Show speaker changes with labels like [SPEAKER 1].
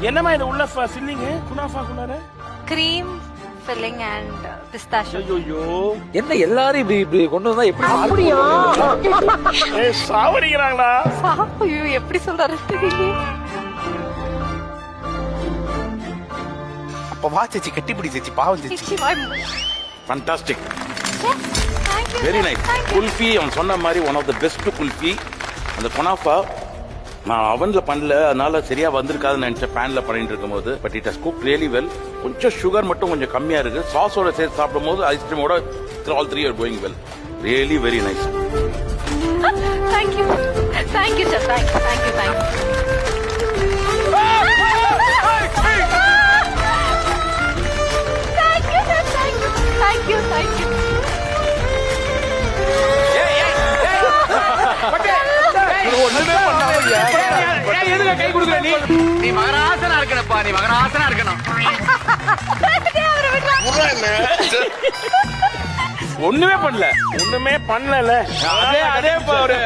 [SPEAKER 1] என்னமா இது உள்ள chilling குனாஃபாக்குள்ளார?
[SPEAKER 2] cream filling and pistachio.
[SPEAKER 1] ஐயோ
[SPEAKER 3] என்ன எல்லாரும் இப்படி கொண்டு வந்தா எப்படி?
[SPEAKER 2] அப்படியா?
[SPEAKER 1] சாவடிக்கிறாங்களா?
[SPEAKER 2] ஐயோ எப்படி சொல்றாரு தெரியல.
[SPEAKER 4] அப்ப வா சேச்சி, கட்டிப்பிடி சேச்சி, பாவம் சேச்சி.
[SPEAKER 1] Fantastic, very nice. குல்ஃபி அவன் சொன்ன மாதிரி one of the best kulfi. அந்த குனாஃபா நான் அவன்ல பண்ணல, அதனால சரியா வந்திருக்காதுன்னு நினைச்ச பேன்ல பண்ணிட்டு இருக்கும் போது, but it has cooked really well. கொஞ்சம் சுகர் மட்டும் கொஞ்சம் கம்மியா இருக்கு. சாஸோட சேர்த்து சாப்பிடும் போது ஐஸ்கிரீமோட all three are going well. Really very nice.
[SPEAKER 2] Thank you sir, thank you. Thank you.
[SPEAKER 1] ஒண்ணுமே பண்ணாதீங்க.
[SPEAKER 3] எதுக்கு கை கொடுக்குற நீ? நீ மகராசனா இருக்கணும்ப்பா, நீ மகராசனா இருக்கணும்.
[SPEAKER 1] ஒண்ணுமே பண்ணல. அதே ஒரு